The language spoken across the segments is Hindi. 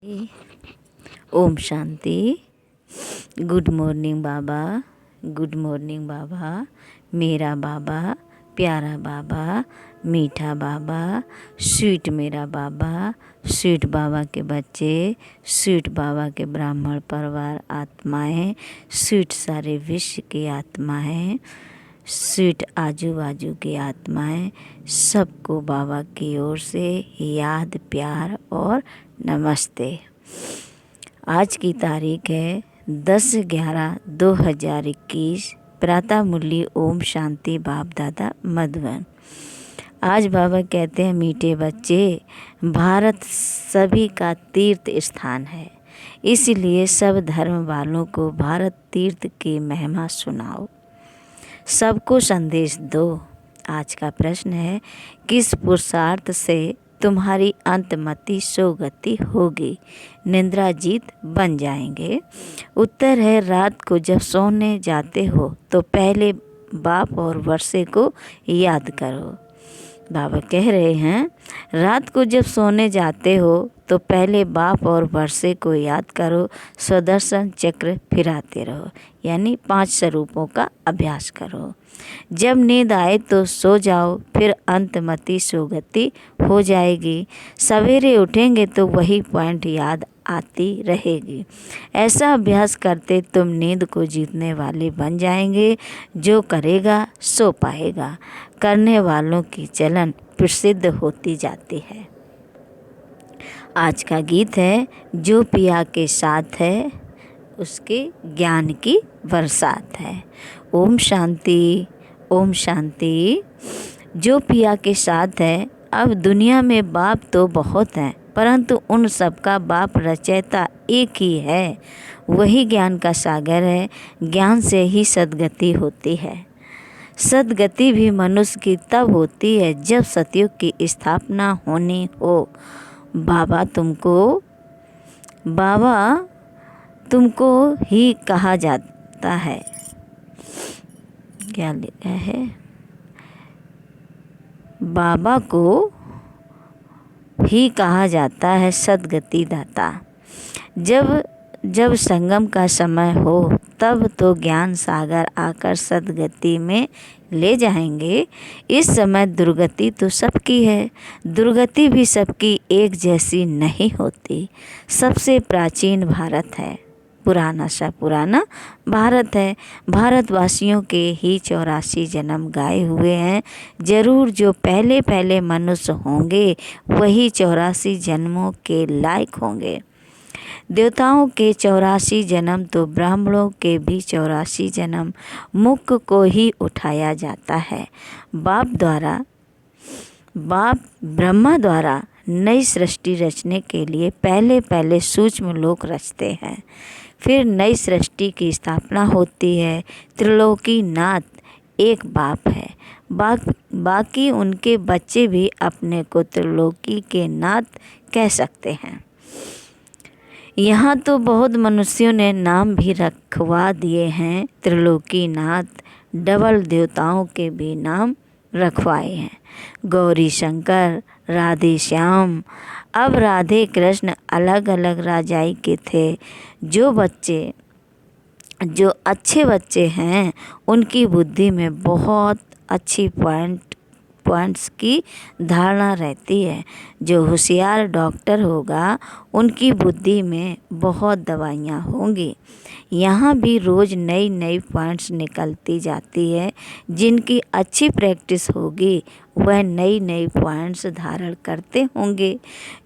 ओम शांति। गुड मॉर्निंग बाबा, गुड मॉर्निंग बाबा। मेरा बाबा, प्यारा बाबा, मीठा बाबा, स्वीट मेरा बाबा, स्वीट बाबा के बच्चे, स्वीट बाबा के ब्राह्मण परिवार आत्माएं, स्वीट सारे विश्व की आत्माएं, स्वीट आजू बाजू की आत्माएं, सबको बाबा की ओर से याद, प्यार और नमस्ते। आज की तारीख है 10/11/2021। प्रातः मुरली ओम शांति बाप दादा मधुबन। आज बाबा कहते हैं, मीठे बच्चे, भारत सभी का तीर्थ स्थान है, इसलिए सब धर्म वालों को भारत तीर्थ की महिमा सुनाओ, सबको संदेश दो। आज का प्रश्न है, किस पुरुषार्थ से तुम्हारी अंतमति सोगति होगी, निद्रा जीत बन जाएंगे? उत्तर है, रात को जब सोने जाते हो तो पहले बाप और वर्षे को याद करो। बाबा कह रहे हैं, रात को जब सोने जाते हो तो पहले बाप और वर्षे को याद करो, सुदर्शन चक्र फिराते रहो, यानी 5 स्वरूपों का अभ्यास करो। जब नींद आए तो सो जाओ, फिर अंतमति सोगति हो जाएगी। सवेरे उठेंगे तो वही पॉइंट याद आती रहेगी। ऐसा अभ्यास करते तुम नींद को जीतने वाले बन जाएंगे। जो करेगा सो पाएगा। करने वालों की चलन प्रसिद्ध होती जाती है। आज का गीत है, जो पिया के साथ है उसके ज्ञान की बरसात है। ओम शांति, ओम शांति। जो पिया के साथ है, अब दुनिया में बाप तो बहुत हैं, परंतु उन सबका बाप रचयिता एक ही है, वही ज्ञान का सागर है। ज्ञान से ही सद्गति होती है। सद्गति भी मनुष्य की तब होती है जब सतयुग की स्थापना होनी हो। बाबा तुमको ही कहा जाता है, क्या लिखा है, बाबा को ही कहा जाता है सद्गति दाता। जब संगम का समय हो तब तो ज्ञान सागर आकर सद्गति में ले जाएंगे। इस समय दुर्गति तो सबकी है, दुर्गति भी सबकी एक जैसी नहीं होती। सबसे प्राचीन भारत है, पुराना सा पुराना भारत है। भारतवासियों के ही 84 जन्म गाए हुए हैं। जरूर जो पहले पहले मनुष्य होंगे वही 84 जन्मों के लायक होंगे। देवताओं के 84 जन्म तो ब्राह्मणों के भी 84 जन्म। मुख को ही उठाया जाता है। बाप ब्रह्मा द्वारा नई सृष्टि रचने के लिए पहले पहले सूक्ष्म लोक रचते हैं, फिर नई सृष्टि की स्थापना होती है। त्रिलोकी नाथ एक बाप है, बाकी उनके बच्चे भी अपने को त्रिलोकी के नाथ कह सकते हैं। यहाँ तो बहुत मनुष्यों ने नाम भी रखवा दिए हैं त्रिलोकी नाथ। डबल देवताओं के भी नाम रखवाए हैं, गौरी शंकर, राधे श्याम। अब राधे कृष्ण अलग अलग राजाई के थे। जो अच्छे बच्चे हैं उनकी बुद्धि में बहुत अच्छी पॉइंट्स की धारणा रहती है। जो होशियार डॉक्टर होगा उनकी बुद्धि में बहुत दवाइयाँ होंगी। यहाँ भी रोज़ नई नई पॉइंट्स निकलती जाती है। जिनकी अच्छी प्रैक्टिस होगी वह नई नई पॉइंट्स धारण करते होंगे।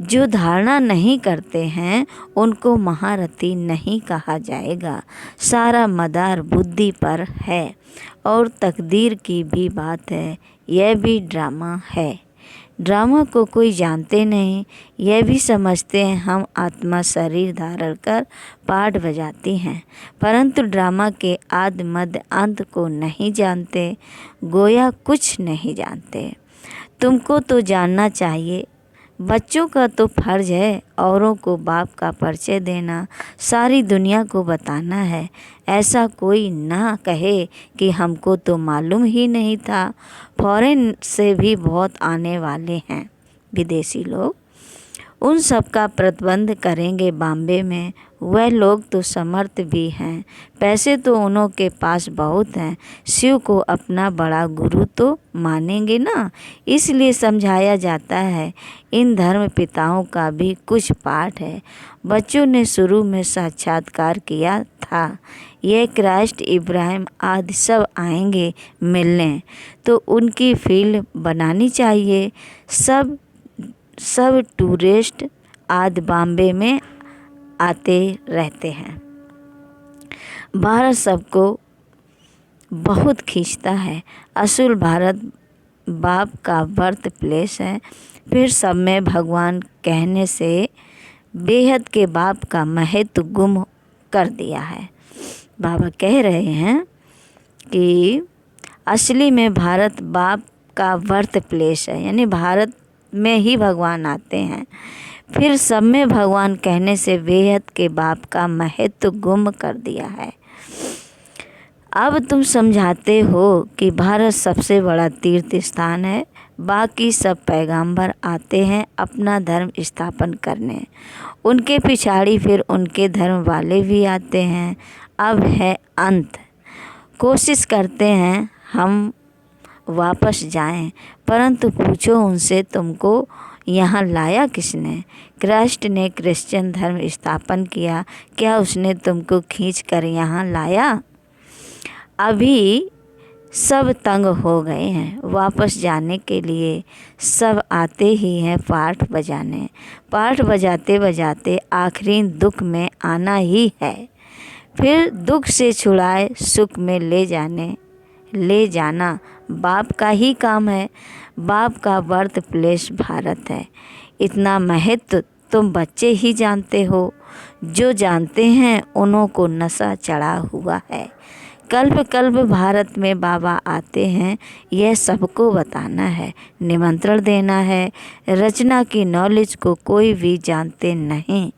जो धारणा नहीं करते हैं उनको महारथी नहीं कहा जाएगा। सारा मदार बुद्धि पर है और तकदीर की भी बात है। यह भी ड्रामा है। ड्रामा को कोई जानते नहीं, यह भी समझते हैं हम आत्मा शरीर धारण कर पाठ बजाती हैं, परंतु ड्रामा के आदि मध्य अंत को नहीं जानते, गोया कुछ नहीं जानते। तुमको तो जानना चाहिए। बच्चों का तो फर्ज है औरों को बाप का परिचय देना, सारी दुनिया को बताना है। ऐसा कोई ना कहे कि हमको तो मालूम ही नहीं था। फॉरेन से भी बहुत आने वाले हैं विदेशी लोग, उन सब का प्रतिबंध करेंगे बॉम्बे में। वह लोग तो समर्थ भी हैं, पैसे तो उन्हों के पास बहुत हैं, शिव को अपना बड़ा गुरु तो मानेंगे ना। इसलिए समझाया जाता है, इन धर्म पिताओं का भी कुछ पाठ है। बच्चों ने शुरू में साक्षात्कार किया था, यह क्राइस्ट, इब्राहिम आदि सब आएंगे मिलने, तो उनकी फील्ड बनानी चाहिए। सब टूरिस्ट आदि बॉम्बे में आते रहते हैं। भारत सबको बहुत खींचता है। असूल भारत बाप का बर्थ प्लेस है। फिर सब में भगवान कहने से बेहद के बाप का महत्व गुम कर दिया है। बाबा कह रहे हैं कि असली में भारत बाप का बर्थ प्लेस है, यानी भारत में ही भगवान आते हैं। फिर सब में भगवान कहने से बेहद के बाप का महत्व गुम कर दिया है। अब तुम समझाते हो कि भारत सबसे बड़ा तीर्थ स्थान है, बाकी सब पैगंबर आते हैं अपना धर्म स्थापन करने, उनके पिछाड़ी फिर उनके धर्म वाले भी आते हैं। अब है अंत, कोशिश करते हैं हम वापस जाएं, परंतु पूछो उनसे तुमको यहाँ लाया किसने? क्राइस्ट ने क्रिश्चियन धर्म स्थापन किया, क्या उसने तुमको खींच कर यहाँ लाया? अभी सब तंग हो गए हैं, वापस जाने के लिए सब आते ही हैं पाठ बजाने। पाठ बजाते बजाते आखिरी दुख में आना ही है, फिर दुख से छुड़ाए सुख में ले जाना बाप का ही काम है। बाप का बर्थ प्लेस भारत है, इतना महत्व तुम बच्चे ही जानते हो। जो जानते हैं उन्हों को नशा चढ़ा हुआ है। कल्प कल्प भारत में बाबा आते हैं, यह सबको बताना है, निमंत्रण देना है। रचना की नॉलेज को कोई भी जानते नहीं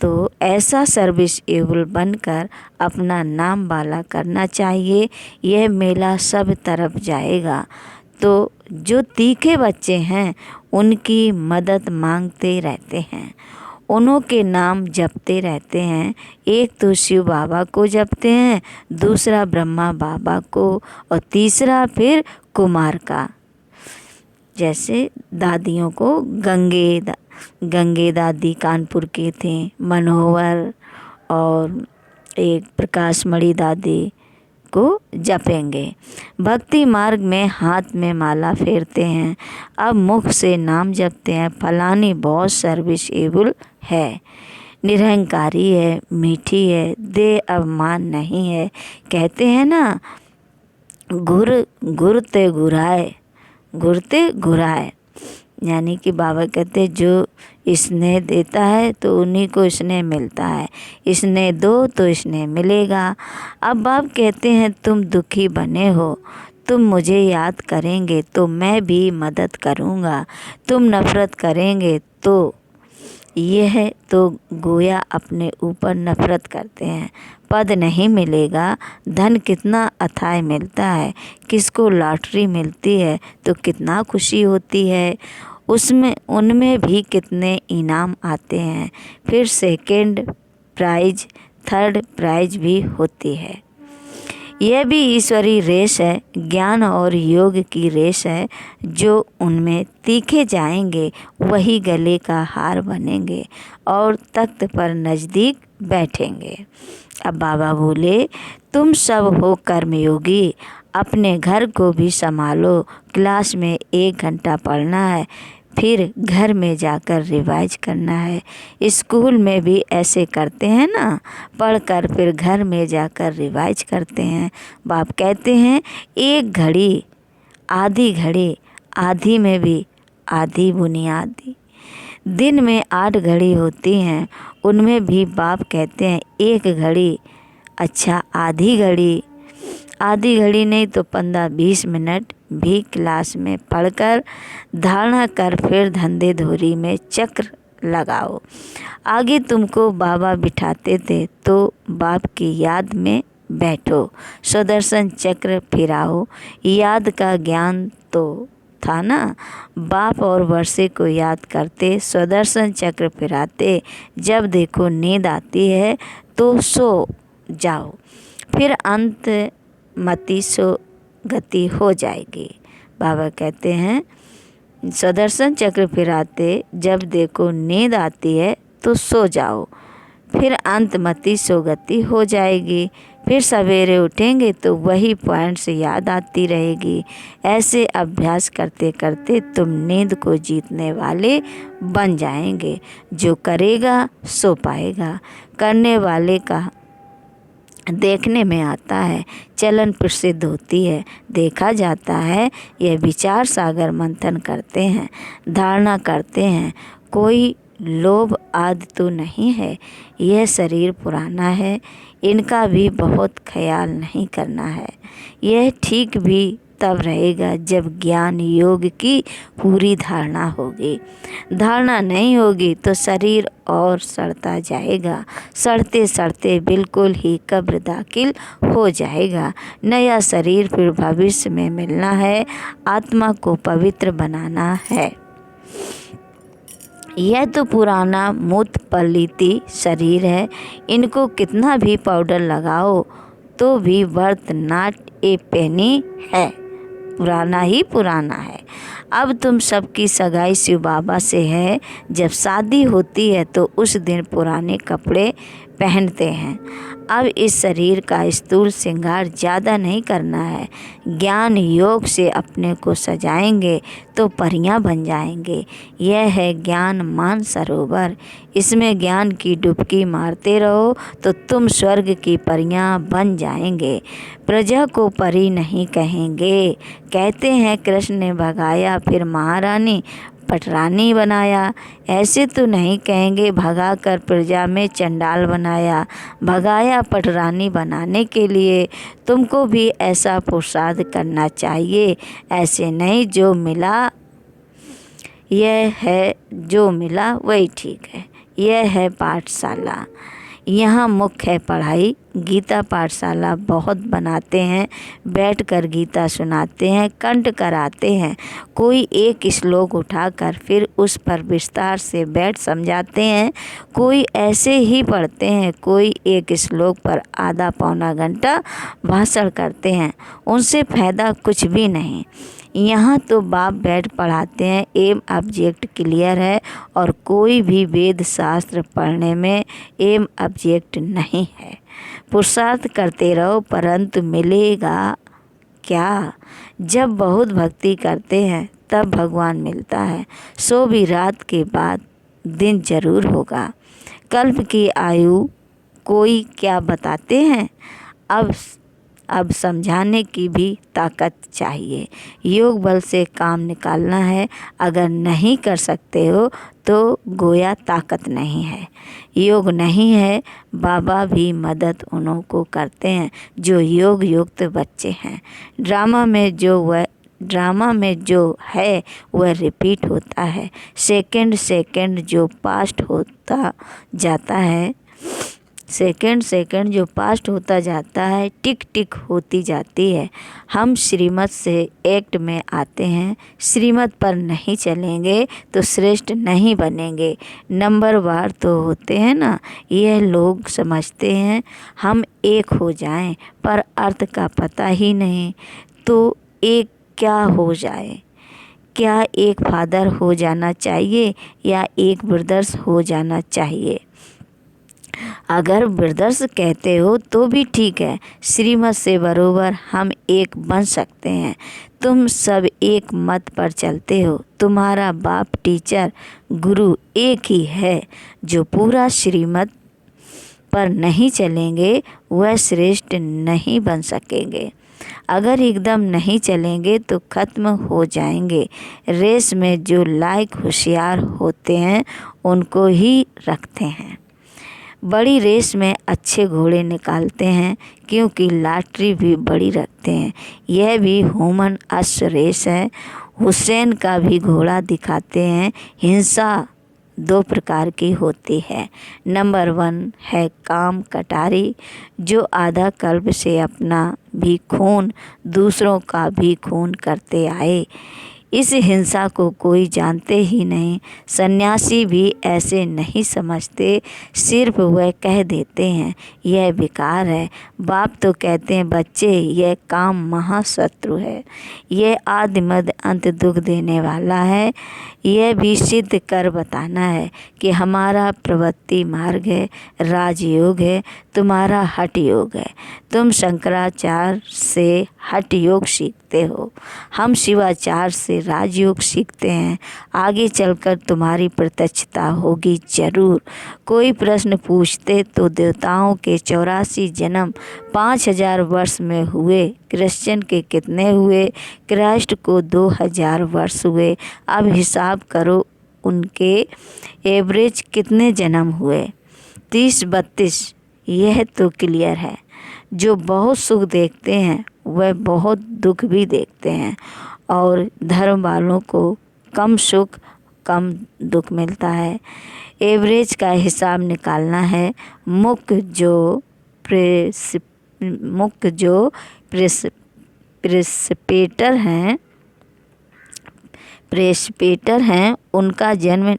तो ऐसा सर्विस एबल बनकर अपना नाम बाला करना चाहिए। यह मेला सब तरफ जाएगा, तो जो तीखे बच्चे हैं उनकी मदद मांगते रहते हैं, उन्हों के नाम जपते रहते हैं। एक तो शिव बाबा को जपते हैं, दूसरा ब्रह्मा बाबा को, और तीसरा फिर कुमार का। जैसे दादियों को गंगे दादी कानपुर के थे, मनोहर और एक प्रकाशमणि दादी को जपेंगे। भक्ति मार्ग में हाथ में माला फेरते हैं, अब मुख से नाम जपते हैं। फलानी बहुत सर्विस एबल है, निरहंकारी है, मीठी है, दे अवमान नहीं है। कहते हैं ना, घुरते घुराए, यानी कि बाबा कहते जो स्नेह देता है तो उन्हीं को स्नेह मिलता है, स्नेह दो तो स्नेह मिलेगा। अब बाप कहते हैं तुम दुखी बने हो, तुम मुझे याद करेंगे तो मैं भी मदद करूँगा, तुम नफ़रत करेंगे तो यह तो गोया अपने ऊपर नफ़रत करते हैं। पद नहीं मिलेगा, धन कितना अथाह मिलता है, किसको लॉटरी मिलती है तो कितना खुशी होती है, उनमें भी कितने इनाम आते हैं। फिर सेकंड प्राइज, थर्ड प्राइज भी होती है। यह भी ईश्वरी रेस है, ज्ञान और योग की रेस है। जो उनमें तीखे जाएंगे वही गले का हार बनेंगे और तख्त पर नज़दीक बैठेंगे। अब बाबा बोले, तुम सब हो कर्मयोगी, अपने घर को भी संभालो। क्लास में 1 घंटा पढ़ना है, फिर घर में जाकर रिवाइज करना है। स्कूल में भी ऐसे करते हैं ना, पढ़कर फिर घर में जाकर रिवाइज करते हैं। बाप कहते हैं 1 घड़ी, आधी घड़ी, आधी में भी आधी बुनियादी। दिन में 8 घड़ी होती हैं, उनमें भी बाप कहते हैं 1 घड़ी, अच्छा आधी घड़ी नहीं तो 15-20 मिनट भी क्लास में पढ़कर धारणा कर फिर धंधे धोरी में चक्र लगाओ। आगे तुमको बाबा बिठाते थे तो बाप की याद में बैठो, सुदर्शन चक्र फिराओ। याद का ज्ञान तो था ना, बाप और वर्षे को याद करते, सुदर्शन चक्र फिराते, जब देखो नींद आती है तो सो जाओ, फिर अंत मति सो गति हो जाएगी। बाबा कहते हैं सुदर्शन चक्र फिराते, जब देखो नींद आती है तो सो जाओ, फिर अंतमति सोगति हो जाएगी। फिर सवेरे उठेंगे तो वही पॉइंट से याद आती रहेगी। ऐसे अभ्यास करते करते तुम नींद को जीतने वाले बन जाएंगे। जो करेगा सो पाएगा। करने वाले का देखने में आता है, चलन प्रसिद्ध होती है, देखा जाता है। यह विचार सागर मंथन करते हैं, धारणा करते हैं। कोई लोभ आदि तो नहीं है। यह शरीर पुराना है, इनका भी बहुत ख्याल नहीं करना है। यह ठीक भी तब रहेगा जब ज्ञान योग की पूरी धारणा होगी। धारणा नहीं होगी तो शरीर और सड़ता जाएगा, सड़ते सड़ते बिल्कुल ही कब्र दाखिल हो जाएगा। नया शरीर फिर भविष्य में मिलना है, आत्मा को पवित्र बनाना है। यह तो पुराना मूत पलिती शरीर है, इनको कितना भी पाउडर लगाओ तो भी वर्थ नॉट ए पेनी है, पुराना ही पुराना है। अब तुम सबकी सगाई शिव बाबा से है। जब शादी होती है तो उस दिन पुराने कपड़े पहनते हैं। अब इस शरीर का स्थूल श्रृंगार ज़्यादा नहीं करना है। ज्ञान योग से अपने को सजाएंगे तो परियां बन जाएंगे। यह है ज्ञान मान सरोवर, इसमें ज्ञान की डुबकी मारते रहो तो तुम स्वर्ग की परियां बन जाएंगे। प्रजा को परी नहीं कहेंगे। कहते हैं कृष्ण ने भगाया फिर महारानी पटरानी बनाया। ऐसे तो नहीं कहेंगे भगा कर प्रजा में चंडाल बनाया। भगाया पटरानी बनाने के लिए तुमको भी ऐसा पुरुषार्थ करना चाहिए। ऐसे नहीं जो मिला यह है, जो मिला वही ठीक है। यह है पाठशाला, यहाँ मुख्य है पढ़ाई। गीता पाठशाला बहुत बनाते हैं, बैठकर गीता सुनाते हैं, कंठ कराते हैं। कोई एक श्लोक उठाकर फिर उस पर विस्तार से बैठ समझाते हैं। कोई ऐसे ही पढ़ते हैं, कोई एक श्लोक पर आधा पौना घंटा भाषण करते हैं। उनसे फ़ायदा कुछ भी नहीं। यहाँ तो बाप बैठ पढ़ाते हैं, एम ऑब्जेक्ट क्लियर है और कोई भी वेद शास्त्र पढ़ने में एम ऑब्जेक्ट नहीं है। पुरुषार्थ करते रहो, परंतु मिलेगा क्या? जब बहुत भक्ति करते हैं तब भगवान मिलता है। सो भी रात के बाद दिन जरूर होगा। कल्प की आयु कोई क्या बताते हैं? अब समझाने की भी ताकत चाहिए। योग बल से काम निकालना है। अगर नहीं कर सकते हो तो गोया ताकत नहीं है, योग नहीं है। बाबा भी मदद उन्हों को करते हैं जो योग युक्त बच्चे हैं। ड्रामा में जो है वह रिपीट होता है। सेकंड जो पास्ट होता जाता है, सेकंड जो पास्ट होता जाता है, टिक टिक होती जाती है। हम श्रीमत से एक्ट में आते हैं। श्रीमत पर नहीं चलेंगे तो श्रेष्ठ नहीं बनेंगे। नंबरवार तो होते हैं ना। यह लोग समझते हैं हम एक हो जाएं, पर अर्थ का पता ही नहीं। तो एक क्या हो जाए? क्या एक फादर हो जाना चाहिए या एक ब्रदर्स हो जाना चाहिए? अगर ब्रदर्स कहते हो तो भी ठीक है। श्रीमत से बरोबर हम एक बन सकते हैं। तुम सब एक मत पर चलते हो। तुम्हारा बाप टीचर गुरु एक ही है। जो पूरा श्रीमत पर नहीं चलेंगे वह श्रेष्ठ नहीं बन सकेंगे। अगर एकदम नहीं चलेंगे तो ख़त्म हो जाएंगे। रेस में जो लायक होशियार होते हैं उनको ही रखते हैं। बड़ी रेस में अच्छे घोड़े निकालते हैं क्योंकि लॉटरी भी बड़ी रखते हैं। यह भी ह्यूमन अश्व रेस है। हुसैन का भी घोड़ा दिखाते हैं। हिंसा 2 प्रकार की होती है। नंबर 1 है काम कटारी, जो आधा कल्प से अपना भी खून दूसरों का भी खून करते आए। इस हिंसा को कोई जानते ही नहीं। सन्यासी भी ऐसे नहीं समझते, सिर्फ वह कह देते हैं यह बेकार है। बाप तो कहते हैं बच्चे यह काम महाशत्रु है, यह आदि मध्य अंत दुख देने वाला है। यह भी सिद्ध कर बताना है कि हमारा प्रवृत्ति मार्ग है, राजयोग है, तुम्हारा हठ योग है। तुम शंकराचार्य से हठ योग सीखते हो, हम शिवाचार्य से राजयोग सीखते हैं। आगे चलकर तुम्हारी प्रत्यक्षता होगी जरूर। कोई प्रश्न पूछते तो देवताओं के 84 जन्म 5000 वर्ष में हुए, क्रिश्चियन के कितने हुए? क्राइस्ट को 2000 वर्ष हुए। अब हिसाब करो उनके एवरेज कितने जन्म हुए? 30-32। यह तो क्लियर है। जो बहुत सुख देखते हैं वह बहुत दुख भी देखते हैं, और धर्म वालों को कम सुख कम दुख मिलता है। एवरेज का हिसाब निकालना है। मुख्य जो प्रेस्पिटेटर हैं उनका जन्म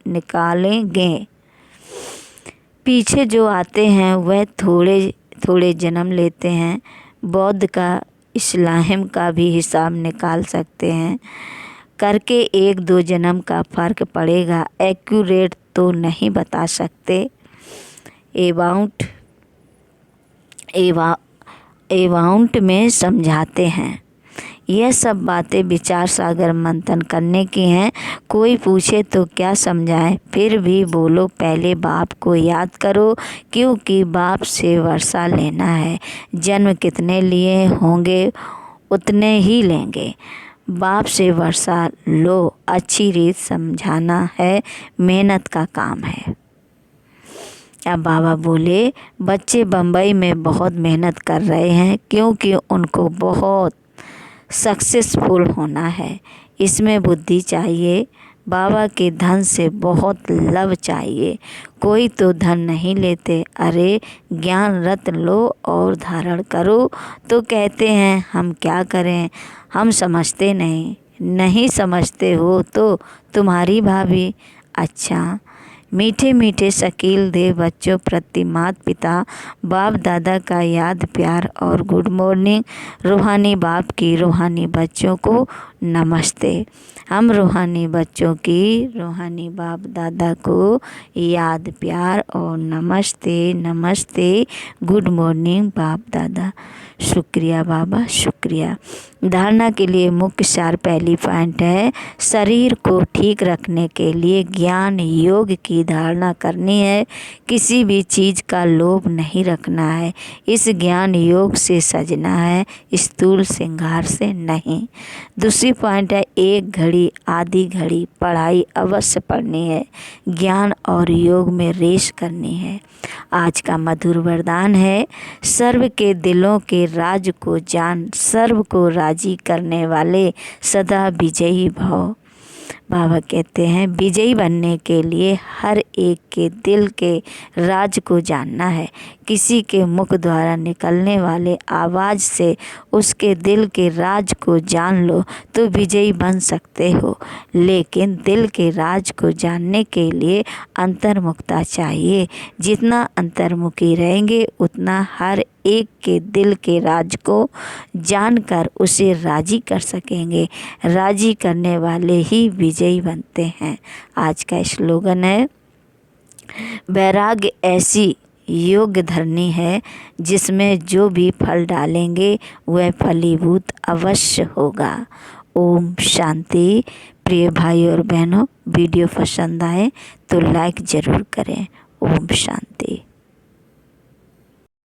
निकालेंगे। पीछे जो आते हैं वह थोड़े थोड़े जन्म लेते हैं। बौद्ध का इस्लाम का भी हिसाब निकाल सकते हैं करके, 1-2 जन्म का फ़र्क पड़ेगा। एक्यूरेट तो नहीं बता सकते। एवाउंट में समझाते हैं। यह सब बातें विचार सागर मंथन करने की हैं। कोई पूछे तो क्या समझाएं? फिर भी बोलो, पहले बाप को याद करो, क्योंकि बाप से वर्षा लेना है। जन्म कितने लिए होंगे उतने ही लेंगे। बाप से वर्षा लो, अच्छी रीत समझाना है, मेहनत का काम है। अब बाबा बोले, बच्चे बम्बई में बहुत मेहनत कर रहे हैं, क्योंकि उनको बहुत सक्सेसफुल होना है। इसमें बुद्धि चाहिए। बाबा के धन से बहुत लव चाहिए। कोई तो धन नहीं लेते। अरे ज्ञान रत्न लो और धारण करो, तो कहते हैं हम क्या करें, हम समझते नहीं समझते हो तो तुम्हारी भाभी। अच्छा, मीठे मीठे शकील दे बच्चों प्रति माता पिता बाप दादा का याद प्यार और गुड मॉर्निंग। रूहानी बाप की रूहानी बच्चों को नमस्ते। हम रूहानी बच्चों की रूहानी बाप दादा को याद प्यार और नमस्ते नमस्ते, गुड मॉर्निंग बाप दादा। शुक्रिया बाबा, शुक्रिया। धारणा के लिए मुख्य सार पहली पॉइंट है, शरीर को ठीक रखने के लिए ज्ञान योग की धारणा करनी है। किसी भी चीज़ का लोभ नहीं रखना है। इस ज्ञान योग से सजना है, स्थूल श्रृंगार से नहीं। दूसरी पॉइंट है, एक घड़ी आधी घड़ी पढ़ाई अवश्य पढ़नी है। ज्ञान और योग में रेस करनी है। आज का मधुर वरदान है, सर्व के दिलों के राज को जान, सर्व को राजी करने वाले सदा विजयी भव। बाबा कहते हैं विजयी बनने के लिए हर एक के दिल के राज को जानना है। किसी के मुख द्वारा निकलने वाले आवाज़ से उसके दिल के राज को जान लो तो विजयी बन सकते हो। लेकिन दिल के राज को जानने के लिए अंतर्मुखता चाहिए। जितना अंतर्मुखी रहेंगे उतना हर एक के दिल के राज को जानकर उसे राजी कर सकेंगे। राजी करने वाले ही विजयी बनते हैं। आज का स्लोगन है, वैराग्य ऐसी योग धरनी है जिसमें जो भी फल डालेंगे वह फलीभूत अवश्य होगा। ओम शांति। प्रिय भाई और बहनों, वीडियो पसंद आए तो लाइक ज़रूर करें। ओम शांति।